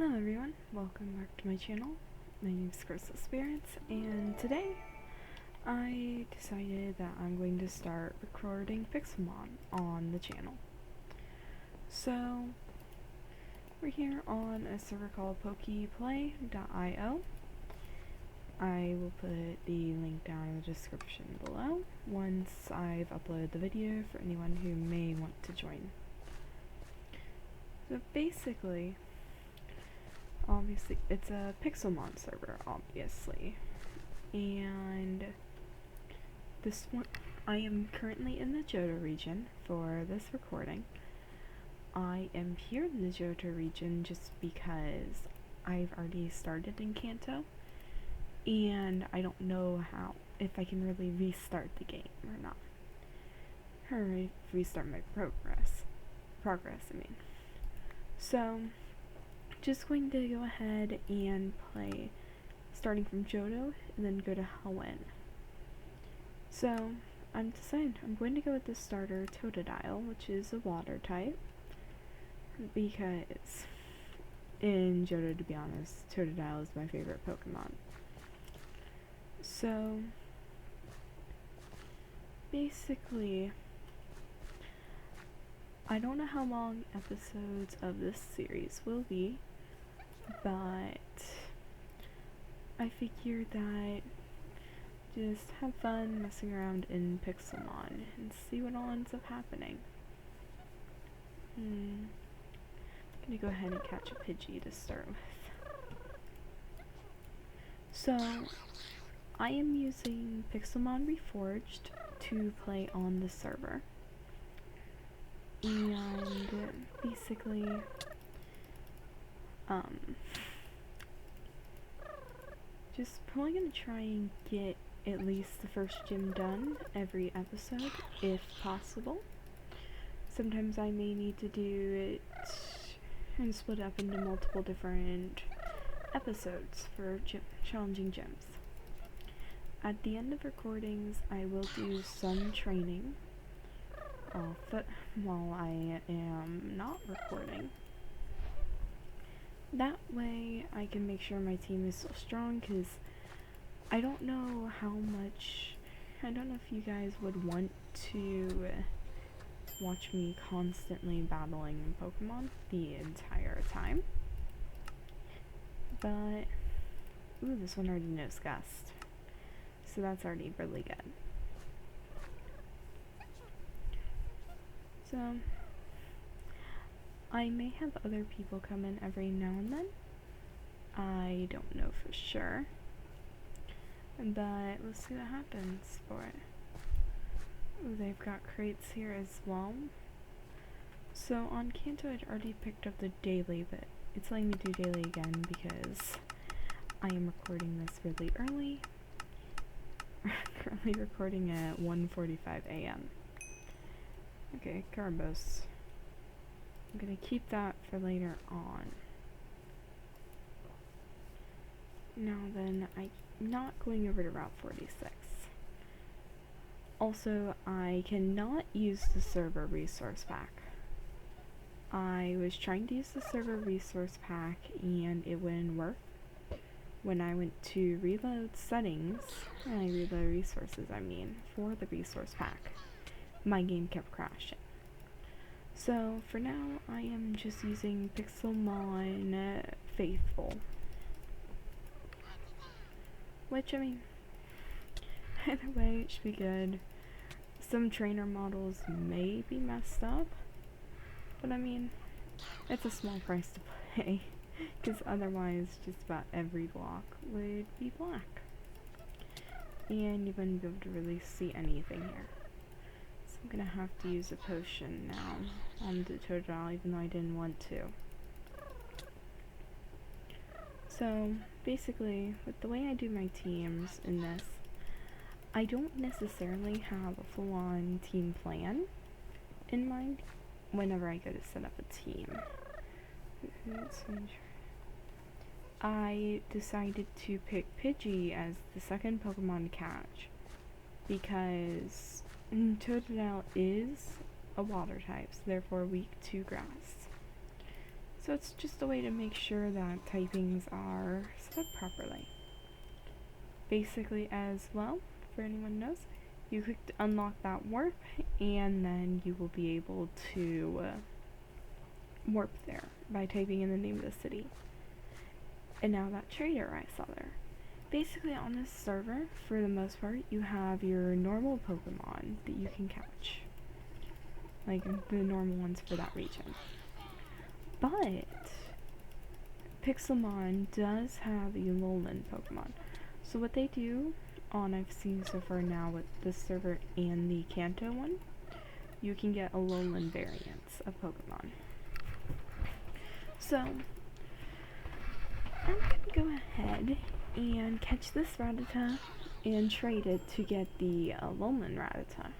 Hello everyone, welcome back to my channel. My name is Crystal Spirits, and today I decided that I'm going to start recording Pixelmon on the channel. So, we're here on a server called PokePlay.io. I will put the link down in the description below once I've uploaded the video for anyone who may want to join. So basically, obviously, it's a Pixelmon server, obviously, and this one, I am currently in the Johto region for this recording. I am here in the Johto region just because I've already started in Kanto, and I don't know if I can really restart the game or not. Or restart my progress, I mean. So, just going to go ahead and play starting from Johto and then go to Hoenn. So I'm deciding I'm going to go with the starter Totodile, which is a water type, because in Johto, to be honest, Totodile is my favorite Pokemon. So basically, I don't know how long episodes of this series will be, but I figured that just have fun messing around in Pixelmon and see what all ends up happening. I'm gonna go ahead and catch a Pidgey to start with. So, I am using Pixelmon Reforged to play on the server. And basically, just probably gonna try and get at least the first gym done every episode, if possible. Sometimes I may need to do it and split up into multiple different episodes for challenging gyms. At the end of recordings, I will do some training while I am not recording. That way I can make sure my team is still strong, because I don't know if you guys would want to watch me constantly battling Pokemon the entire time. But, ooh, this one already knows Gust, so that's already really good. So, I may have other people come in every now and then. I don't know for sure, but let's see what happens for it. Ooh, they've got crates here as well. So on Kanto I'd already picked up the daily, but it's letting me do daily again because I am recording this really early. Currently recording at 1:45 a.m. Okay, Carbos. I'm gonna keep that for later on. Now then, I'm not going over to Route 46. Also, I cannot use the server resource pack. I was trying to use the server resource pack and it wouldn't work. When I went to reload settings, and I reload resources, for the resource pack, my game kept crashing. So for now, I am just using Pixelmon Faithful. Which, either way, it should be good. Some trainer models may be messed up, but it's a small price to pay, because otherwise just about every block would be black. And you wouldn't be able to really see anything here. So I'm gonna have to use a potion now on the Totodile, even though I didn't want to. So basically, with the way I do my teams in this, I don't necessarily have a full-on team plan in mind whenever I go to set up a team. I decided to pick Pidgey as the second Pokemon to catch because Totodile is a water type, so therefore weak to grass. So it's just a way to make sure that typings are set up properly. Basically, as well, for anyone who knows, you click to unlock that warp, and then you will be able to warp there by typing in the name of the city. And now that trader I saw there. Basically, on this server, for the most part, you have your normal Pokemon that you can catch. Like the normal ones for that region. But Pixelmon does have Alolan Pokemon. So what they do on I've seen so far now with this server and the Kanto one, you can get Alolan variants of Pokemon. So I'm gonna go ahead and catch this Rattata and trade it to get the Alolan Ratatta.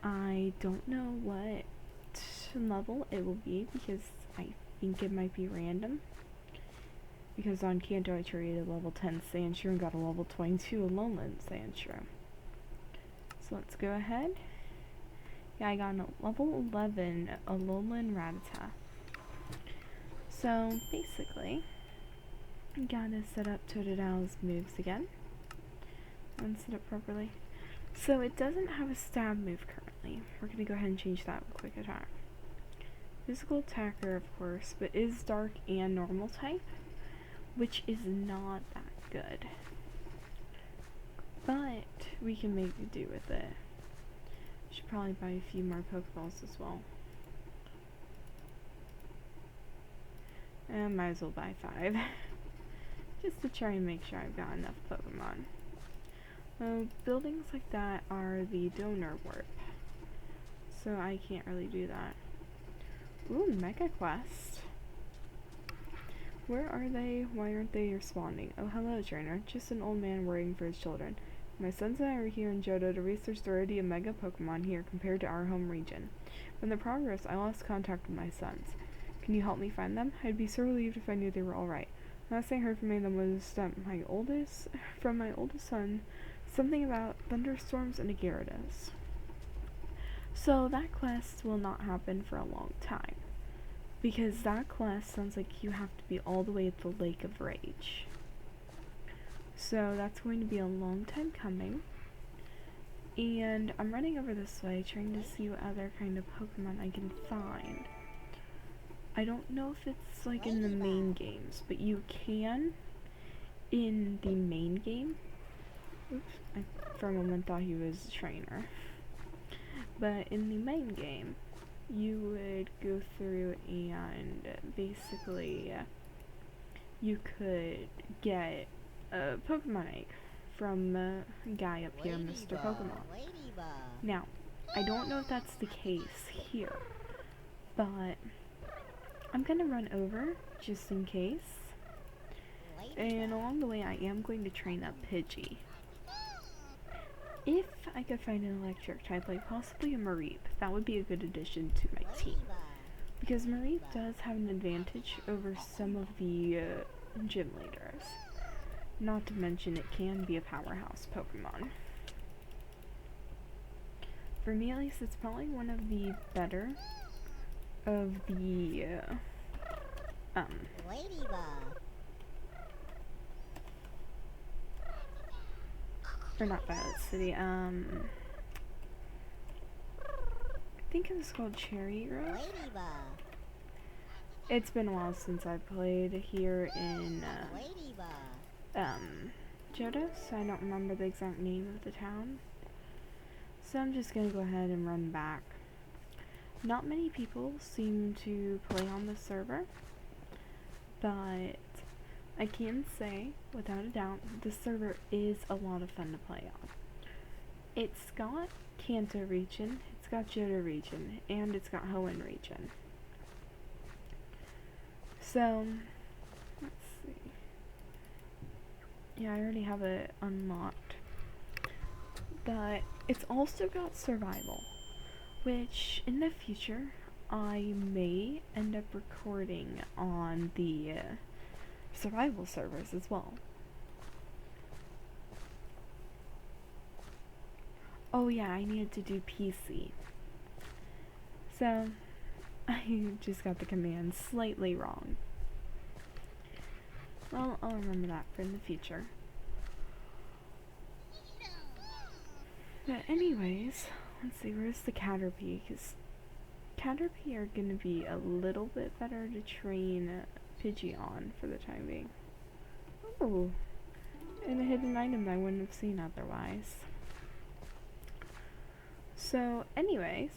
I don't know what level it will be because I think it might be random. Because on Kanto I traded a level 10 Sandshrew and got a level 22 Alolan Sandshrew. So let's go ahead. Yeah, I got a level 11 Alolan Ratatta. So basically, gotta set up Totodale's moves again and set it properly. So it doesn't have a stab move currently. We're gonna go ahead and change that with quick attack. Physical attacker, of course, but is dark and normal type, which is not that good. But we can make do with it. Should probably buy a few more Pokeballs as well. And might as well buy 5. Just to try and make sure I've got enough Pokemon. Buildings like that are the donor warp. So I can't really do that. Ooh, Mega Quest. Where are they? Why aren't they responding? Oh, hello, trainer. Just an old man worrying for his children. My sons and I are here in Johto to research the rarity of Mega Pokemon here compared to our home region. From the progress, I lost contact with my sons. Can you help me find them? I'd be so relieved if I knew they were alright. Last thing I heard from any of them was that my oldest son, something about thunderstorms and a Gyarados. So that quest will not happen for a long time. Because that quest sounds like you have to be all the way at the Lake of Rage. So that's going to be a long time coming. And I'm running over this way trying to see what other kind of Pokemon I can find. I don't know if it's like in the main games, but you can in the main game. Oops, I for a moment thought he was a trainer. But in the main game, you would go through and basically you could get a Pokemon egg from the guy up here, Mr. Pokemon. Now, I don't know if that's the case here, but I'm gonna run over just in case. And along the way, I am going to train up Pidgey. If I could find an electric type, like possibly a Mareep, that would be a good addition to my team. Because Mareep does have an advantage over some of the gym leaders. Not to mention it can be a powerhouse Pokemon. For me at least, it's probably one of the better of the or not Violet City, I think it was called Cherry Grove. It's been a while since I played here in Johto, so I don't remember the exact name of the town. So I'm just gonna go ahead and run back. Not many people seem to play on the server, but I can say, without a doubt, this server is a lot of fun to play on. It's got Kanto region, it's got Johto region, and it's got Hoenn region. So, let's see. Yeah, I already have it unlocked. But it's also got survival, which in the future I may end up recording on the survival servers as well. Oh yeah, I needed to do PC. So I just got the command slightly wrong. Well, I'll remember that for in the future. But anyways, let's see, where's the Caterpie? Because Caterpie are going to be a little bit better to train Pidgey on for the time being. Ooh, and a hidden item I wouldn't have seen otherwise. So anyways,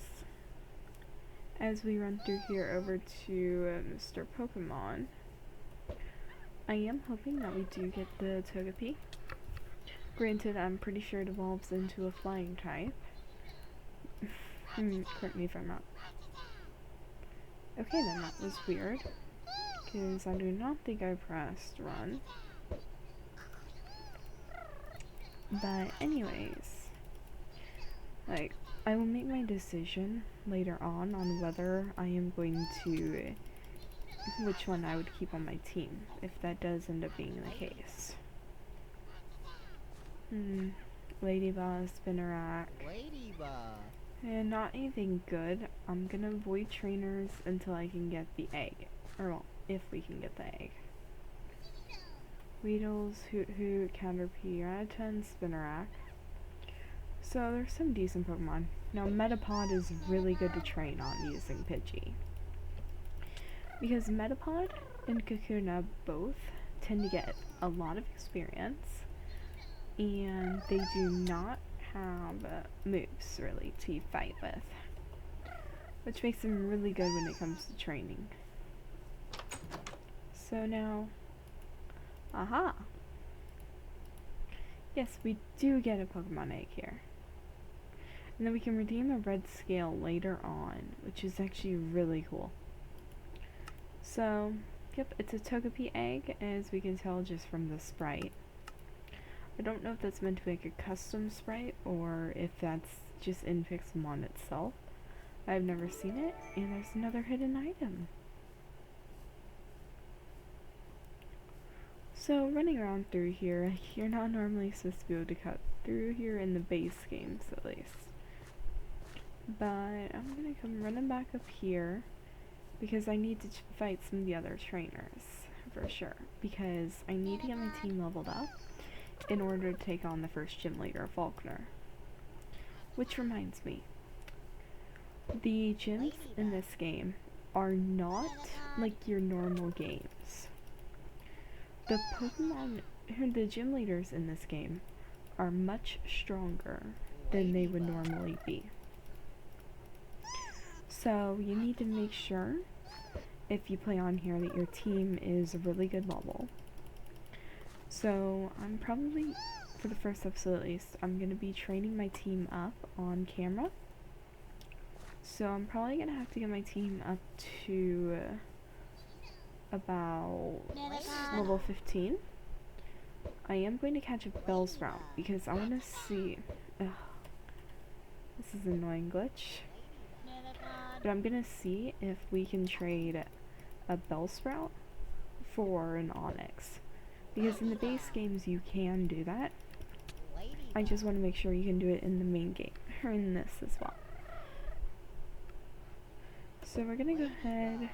as we run through here over to Mr. Pokemon, I am hoping that we do get the Togepi. Granted, I'm pretty sure it evolves into a flying type. Correct me if I'm wrong. Okay then, that was weird. Because I do not think I pressed run. But anyways, like, I will make my decision later on whether I am going to, which one I would keep on my team, if that does end up being the case. Ladybug, Spinnerack. And not anything good. I'm gonna avoid trainers until I can get the egg. Or, well, if we can get the egg. Weedles, Hoot, Caterpie, Ratatta, and Spinnerack. So there's some decent Pokemon. Now Metapod is really good to train on using Pidgey. Because Metapod and Kakuna both tend to get a lot of experience. And they do not have moves, really, to fight with. Which makes them really good when it comes to training. So now... aha! Yes, we do get a Pokemon egg here. And then we can redeem a red scale later on, which is actually really cool. So, yep, it's a Togepi egg, as we can tell just from the sprite. I don't know if that's meant to be like a custom sprite, or if that's just in Pixelmon itself. I've never seen it, and there's another hidden item. So, running around through here, you're not normally supposed to be able to cut through here in the base games, at least. But I'm gonna come running back up here, because I need to fight some of the other trainers, for sure. Because I need to get my team leveled up in order to take on the first gym leader, Faulkner. Which reminds me, the gyms in this game are not like your normal games. The Pokemon, the gym leaders in this game are much stronger than they would normally be. So you need to make sure, if you play on here, that your team is a really good level. So I'm probably, for the first episode at least, I'm going to be training my team up on camera. So I'm probably going to have to get my team up to about level 15. I am going to catch a Bellsprout because I want to see... ugh, this is an annoying glitch. But I'm going to see if we can trade a Bellsprout for an Onix. Because in the base games you can do that. I just want to make sure you can do it in the main game, or in this as well. So we're gonna go ahead...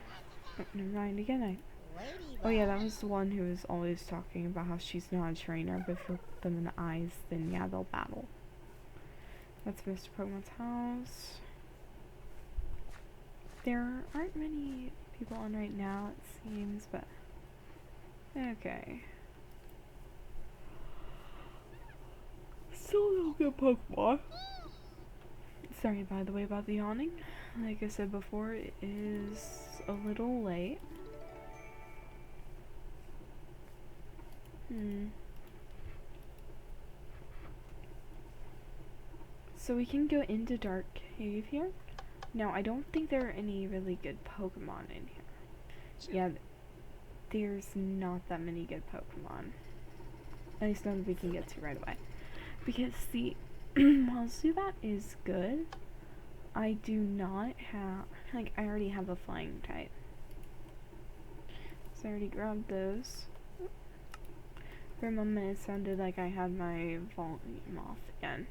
oh, never mind, again oh yeah, that was the one who was always talking about how she's not a trainer, but if you look them in the eyes, then yeah, they'll battle. That's Mr. Pokemon's house. There aren't many people on right now, it seems, but... okay. Still no good Pokemon. Sorry, by the way, about the yawning. Like I said before, it is a little late. So we can go into Dark Cave here. Now, I don't think there are any really good Pokemon in here. Yeah, there's not that many good Pokemon. At least none we can get to right away. Because, see, while Zubat is good, I do not have, like, I already have a flying type. So I already grabbed those. For a moment, it sounded like I had my volume off again.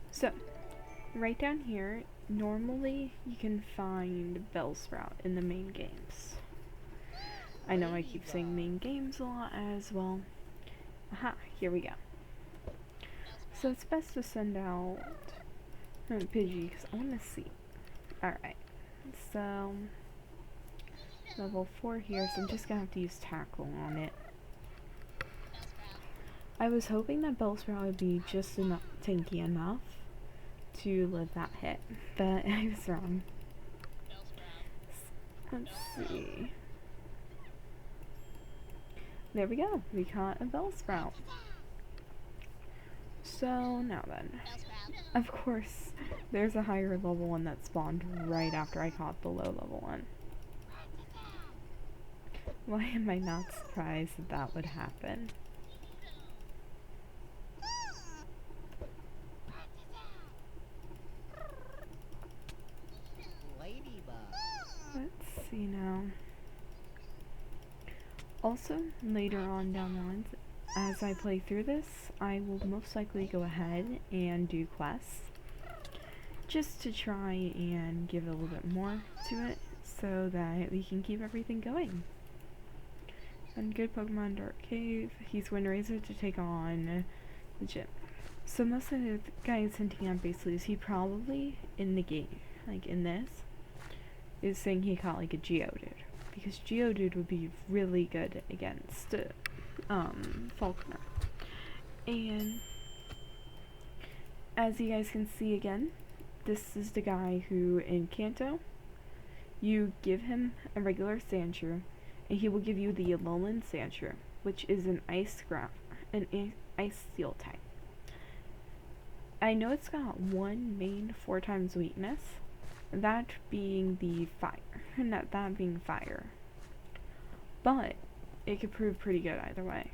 So, right down here normally you can find Bellsprout in the main games. I know I keep saying main games a lot as well. Aha, here we go. So it's best to send out Pidgey because I want to see. Alright, so level 4 here, so I'm just gonna have to use Tackle on it. I was hoping that Bellsprout would be just tanky enough to live that hit, but I was wrong. Let's see. There we go, we caught a Bellsprout. So now then, of course, there's a higher level one that spawned right after I caught the low level one. Why am I not surprised that that would happen? Let's see now. Also, later on down the line, as I play through this, I will most likely go ahead and do quests just to try and give a little bit more to it so that we can keep everything going. And good Pokemon Dark Cave, he's Windrazor to take on the gym. So most of the guys hinting at basically is he probably in the game, like in this, is saying he caught like a Geodude. Because Geodude would be really good against Falconer. And as you guys can see again, this is the guy who in Kanto, you give him a regular Sandshrew, and he will give you the Alolan Sandshrew, which is an ice steel type. I know it's got one main 4 times weakness, that being the fire, that being fire. But it could prove pretty good either way.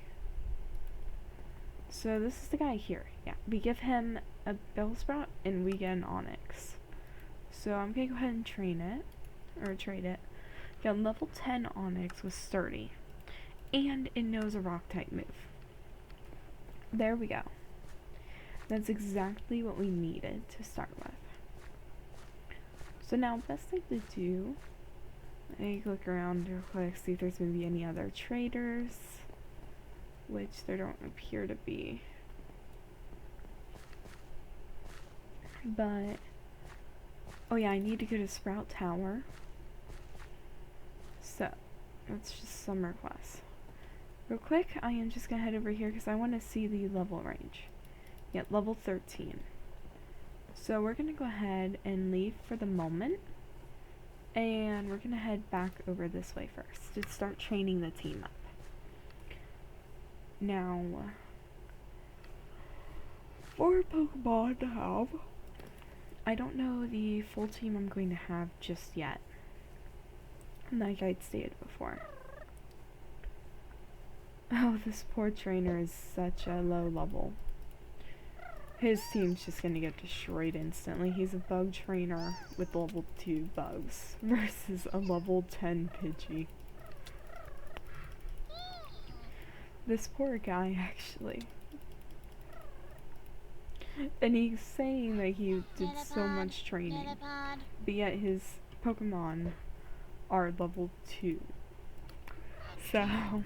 So this is the guy here. Yeah, we give him a Bellsprout and we get an Onix. So I'm gonna go ahead and train it, or trade it. Got level 10 Onix with Sturdy, and it knows a rock type move. There we go. That's exactly what we needed to start with. So now, best thing to do, I look around real quick, see if there's maybe any other traders, which there don't appear to be. But, oh yeah, I need to go to Sprout Tower. So, that's just some requests. Real quick, I am just gonna head over here because I want to see the level range. Yeah, level 13. So we're gonna go ahead and leave for the moment, and we're gonna head back over this way first to start training the team up. Now, for Pokemon to have, I don't know the full team I'm going to have just yet, like I'd stated before. Oh, this poor trainer is such a low level. His team's just gonna get destroyed instantly. He's a bug trainer with level 2 bugs versus a level 10 Pidgey. This poor guy, actually. And he's saying that he did so much training, but yet his Pokemon are level 2. So,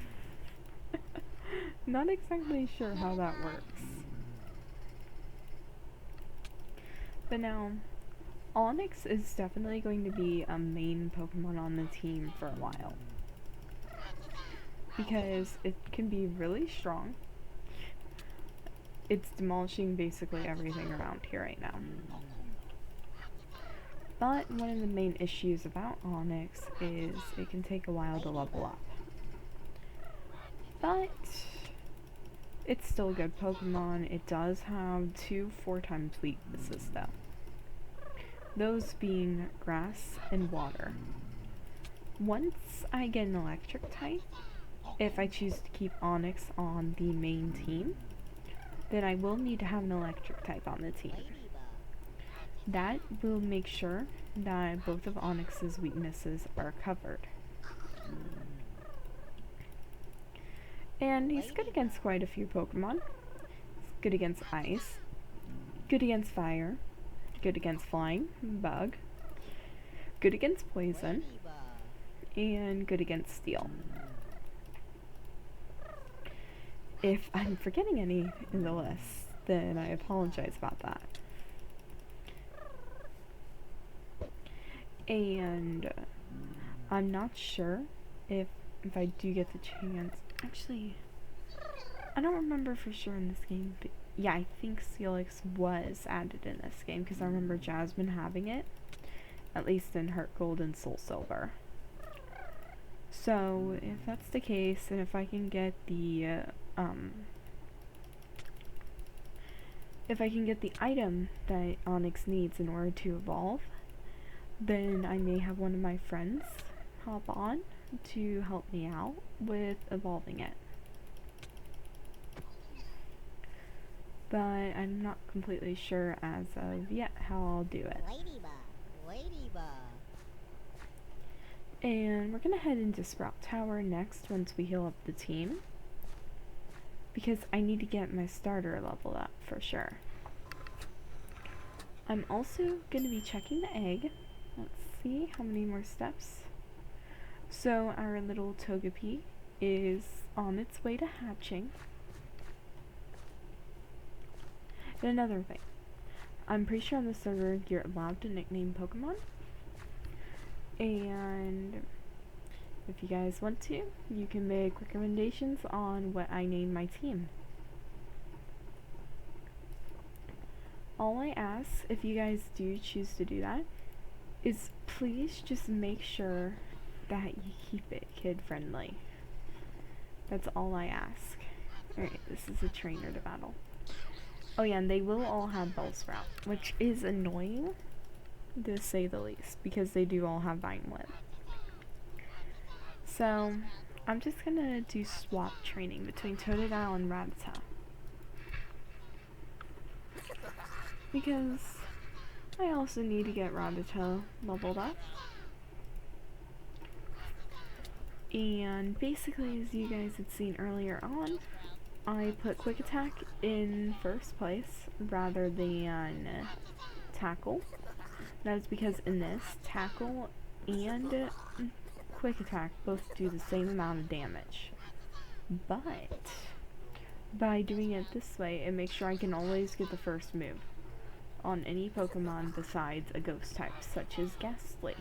not exactly sure how that works. But now, Onix is definitely going to be a main Pokemon on the team for a while. Because it can be really strong. It's demolishing basically everything around here right now. But one of the main issues about Onix is it can take a while to level up. But it's still a good Pokemon. It does have 2 4 times weaknesses though. Those being grass and water. Once I get an electric type, if I choose to keep Onix on the main team, then I will need to have an electric type on the team. That will make sure that both of Onix's weaknesses are covered. And he's good against quite a few Pokemon. He's good against ice, good against fire, good against flying, bug, good against poison, and good against steel. If I'm forgetting any in the list, then I apologize about that. And I'm not sure if I do get the chance. Actually, I don't remember for sure in this game, but yeah, I think Steelix was added in this game because I remember Jasmine having it, at least in Heart Gold and Soul Silver. So if that's the case, and if I can get the item that Onyx needs in order to evolve, then I may have one of my friends hop on to help me out with evolving it. But I'm not completely sure as of yet how I'll do it. And we're gonna head into Sprout Tower next once we heal up the team, because I need to get my starter leveled up for sure. I'm also gonna be checking the egg. Let's see how many more steps. So our little Togepi is on its way to hatching. And another thing, I'm pretty sure on the server you're allowed to nickname Pokemon. And if you guys want to, you can make recommendations on what I name my team. All I ask, if you guys do choose to do that, is please just make sure that you keep it kid friendly. That's all I ask. Alright, this is a trainer to battle. Oh yeah, and they will all have Bellsprout, which is annoying to say the least, because they do all have Vine Whip. So, I'm just gonna do swap training between Totodile and Rattata, because I also need to get Rattata leveled up. And basically, as you guys had seen earlier on, I put Quick Attack in first place rather than Tackle. That is because in this, Tackle and Quick Attack both do the same amount of damage. But by doing it this way, it makes sure I can always get the first move on any Pokemon besides a ghost type, such as Ghastly.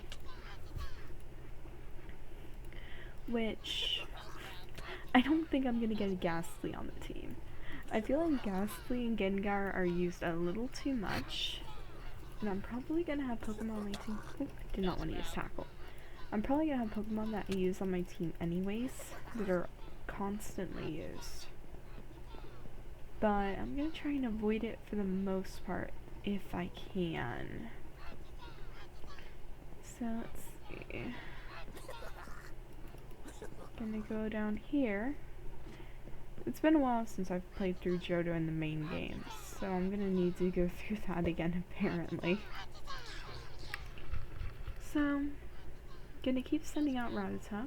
Which, I don't think I'm gonna get a Ghastly on the team. I feel like Ghastly and Gengar are used a little too much, and I'm probably gonna have Pokemon on my team. Oh, I did not want to use Tackle. I'm probably gonna have Pokemon that I use on my team anyways, that are constantly used. But I'm gonna try and avoid it for the most part, if I can. So, let's see. Gonna go down here. It's been a while since I've played through Johto in the main games, so I'm gonna need to go through that again apparently. So, gonna keep sending out Rattata.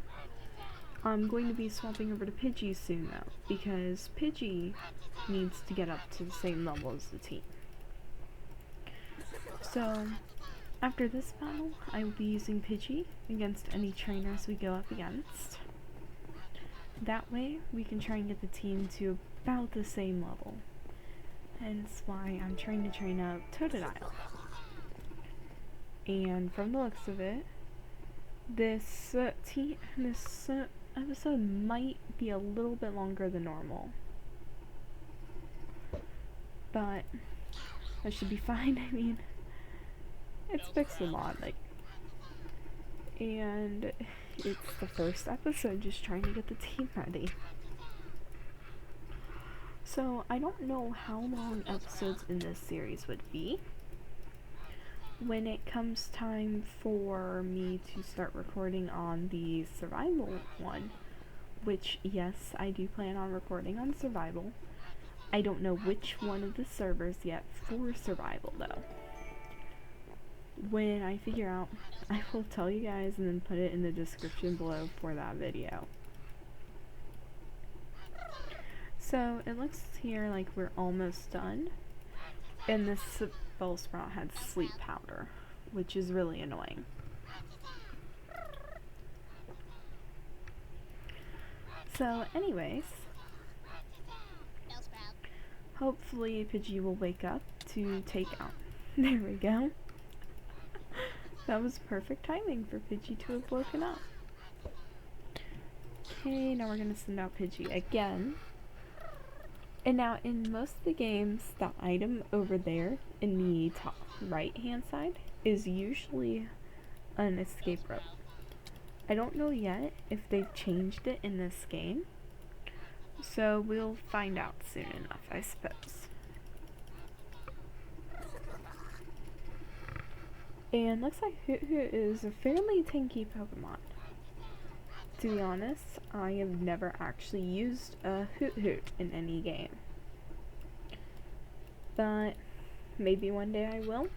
I'm going to be swapping over to Pidgey soon though, because Pidgey needs to get up to the same level as the team. So, after this battle, I will be using Pidgey against any trainers we go up against. That way, we can try and get the team to about the same level. Hence why I'm trying to train up Totodile. And from the looks of it, this episode might be a little bit longer than normal. But that should be fine. I mean, it's Pixelmon, like, and it's the first episode, just trying to get the team ready. So I don't know how long episodes in this series would be when it comes time for me to start recording on the survival one, which yes, I do plan on recording on survival. I don't know which one of the servers yet for survival though. When I figure out, I will tell you guys and then put it in the description below for that video. So it looks here like we're almost done. And this Bellsprout had sleep powder, which is really annoying. So anyways, hopefully Pidgey will wake up to take out. There we go. That was perfect timing for Pidgey to have woken up. Okay, now we're gonna send out Pidgey again. And now in most of the games, the item over there in the top right hand side is usually an escape rope. I don't know yet if they've changed it in this game, so we'll find out soon enough, I suppose. And looks like Hoot is a fairly tanky Pokemon. To be honest, I have never actually used a Hoot in any game. But maybe one day I will.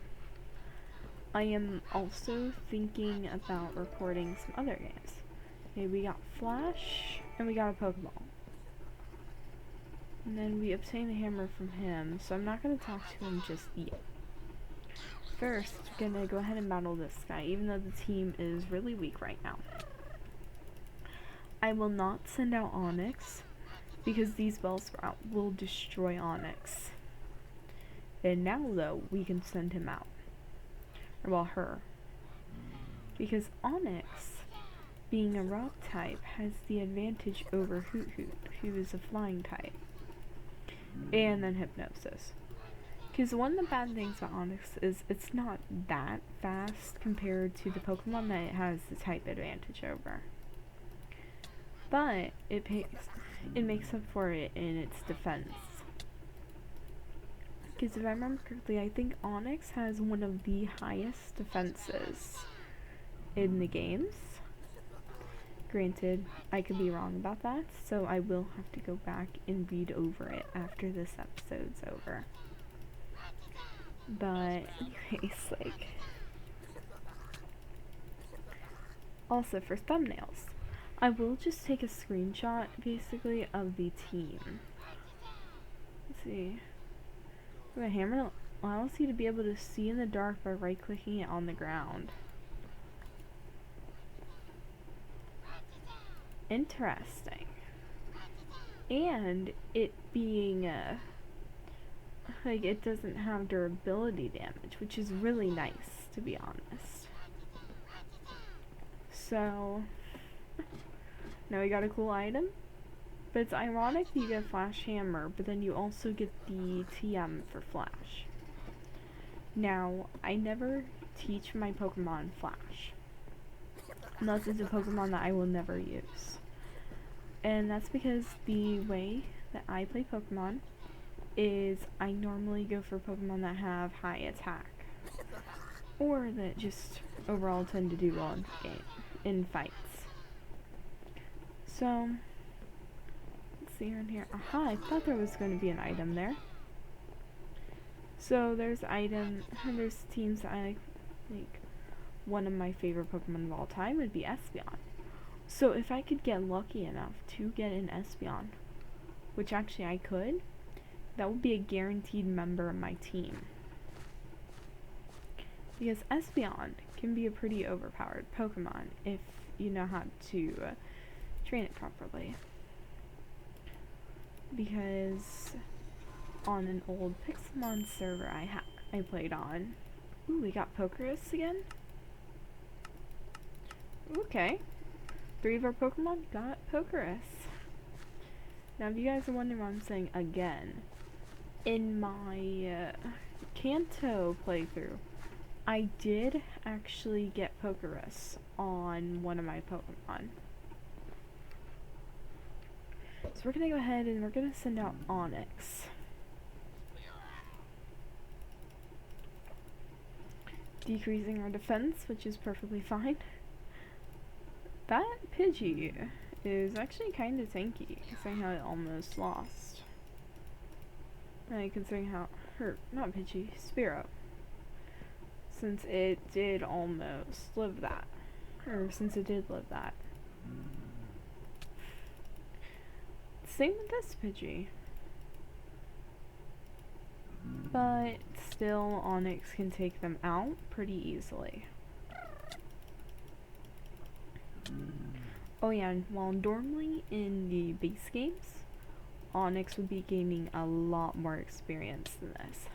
I am also thinking about recording some other games. Okay, we got Flash, and we got a Pokeball. And then we obtained a hammer from him, so I'm not going to talk to him just yet. First, we're going to go ahead and battle this guy, even though the team is really weak right now. I will not send out Onix, because these Bellsprout will destroy Onix. And now, though, we can send him out. Or, well, her. Because Onix, being a rock type, has the advantage over Hoot, who is a flying type. And then Hypnosis. Because one of the bad things about Onix is it's not that fast compared to the Pokemon that it has the type advantage over. But it makes up for it in its defense. Because if I remember correctly, I think Onix has one of the highest defenses in the games. Granted, I could be wrong about that, so I will have to go back and read over it after this episode's over. But anyways, like, also for thumbnails, I will just take a screenshot basically of the team. Let's see. The hammer allows you to be able to see in the dark by right clicking it on the ground. Interesting. And it being like, it doesn't have durability damage, which is really nice, to be honest. So now we got a cool item. But it's ironic that you get Flash Hammer, but then you also get the TM for Flash. Now, I never teach my Pokemon Flash, unless it's a Pokemon that I will never use. And that's because the way that I play Pokemon is I normally go for Pokemon that have high attack, or that just overall tend to do well in fights. So in here. Aha, I thought there was going to be an item there. So there's teams that I like. One of my favorite Pokemon of all time would be Espeon. So if I could get lucky enough to get an Espeon, which actually I could, that would be a guaranteed member of my team. Because Espeon can be a pretty overpowered Pokemon if you know how to train it properly. Because on an old Pixelmon server I played on, ooh, we got Pokerus again. Okay, 3 of our Pokemon got Pokerus. Now, if you guys are wondering why I'm saying again, in my Kanto playthrough, I did actually get Pokerus on one of my Pokemon. So we're gonna go ahead and we're gonna send out Onix. Decreasing our defense, which is perfectly fine. That Pidgey is actually kind of tanky, considering how it almost lost. Considering how, not Pidgey, Spearow. Since it did almost live that. Or since it did live that. Same with this Pidgey. but still Onyx can take them out pretty easily. Oh yeah, and while normally in the base games, Onyx would be gaining a lot more experience than this,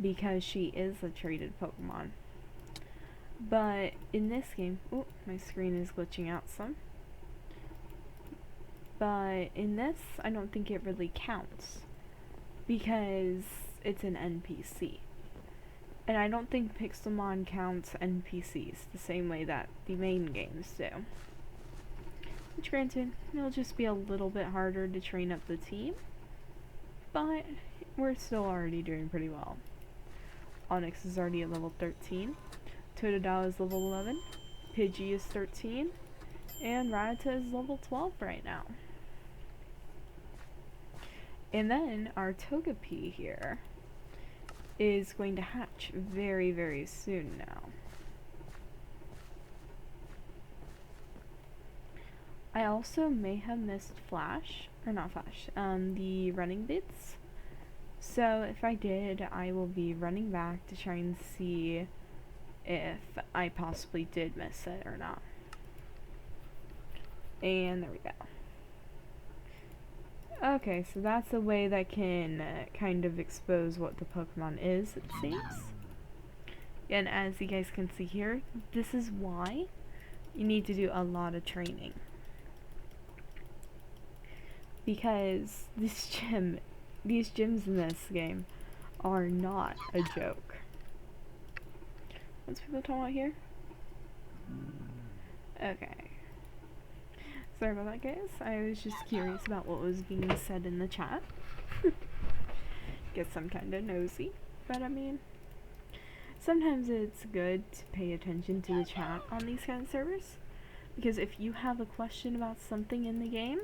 because she is a traded Pokemon. But in this game, oh, my screen is glitching out some. But in this, I don't think it really counts, because it's an NPC. And I don't think Pixelmon counts NPCs the same way that the main games do. Which granted, it'll just be a little bit harder to train up the team, but we're still already doing pretty well. Onyx is already at level 13, Johto is level 11, Pidgey is 13, and Ratatta is level 12 right now. And then our Togepi here is going to hatch very, very soon now. I also may have missed the running bits. So if I did, I will be running back to try and see if I possibly did miss it or not. And there we go. Okay, so that's a way that can kind of expose what the Pokemon is, it seems. And as you guys can see here, this is why you need to do a lot of training. Because these gyms in this game are not a joke. What's people talking about here? Okay. Sorry about that, guys. I was just curious about what was being said in the chat. Guess I'm kinda nosy, but I mean, sometimes it's good to pay attention to the chat on these kind of servers, because if you have a question about something in the game,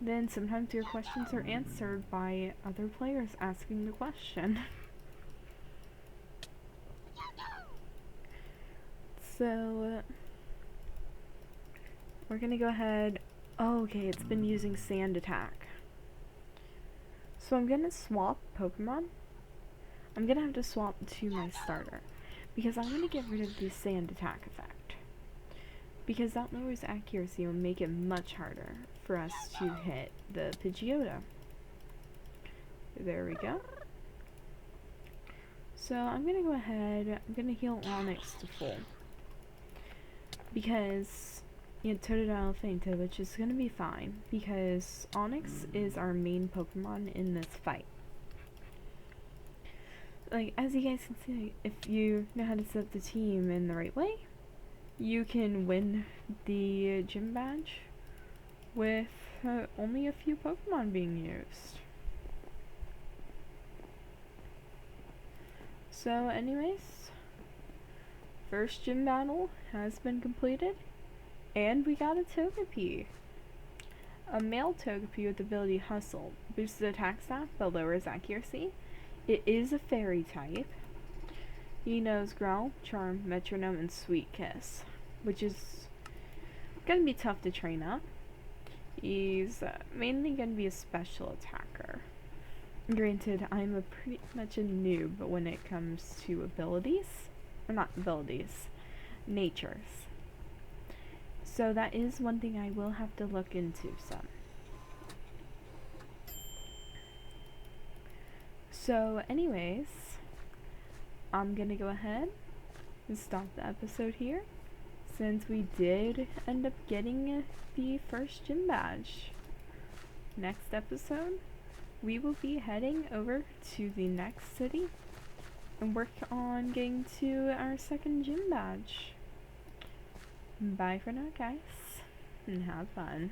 then sometimes your questions are answered by other players asking the question. So we're gonna go ahead. Oh, okay, it's been using Sand Attack. So I'm gonna swap Pokemon. I'm gonna have to swap to my starter, because I'm gonna get rid of the Sand Attack effect, because that lowers accuracy and will make it much harder for us to hit the Pidgeotto. There we go. So I'm gonna go ahead, I'm gonna heal Onyx to full, because Johto I'll fainted, which is gonna be fine, because Onyx is our main Pokemon in this fight. Like, as you guys can see, if you know how to set up the team in the right way, you can win the gym badge with only a few Pokemon being used. So anyways, first gym battle has been completed, and we got a Togepi. A male Togepi with the ability Hustle boosts the attack stat but lowers accuracy. It is a fairy type. He knows Growl, Charm, Metronome, and Sweet Kiss, which is gonna be tough to train up. He's mainly gonna be a special attacker. Granted, I'm a pretty much a noob when it comes to abilities, or not abilities, natures. So that is one thing I will have to look into some. So anyways, I'm gonna go ahead and stop the episode here, since we did end up getting the first gym badge. Next episode, we will be heading over to the next city and work on getting to our second gym badge. Bye for now, guys, and have fun.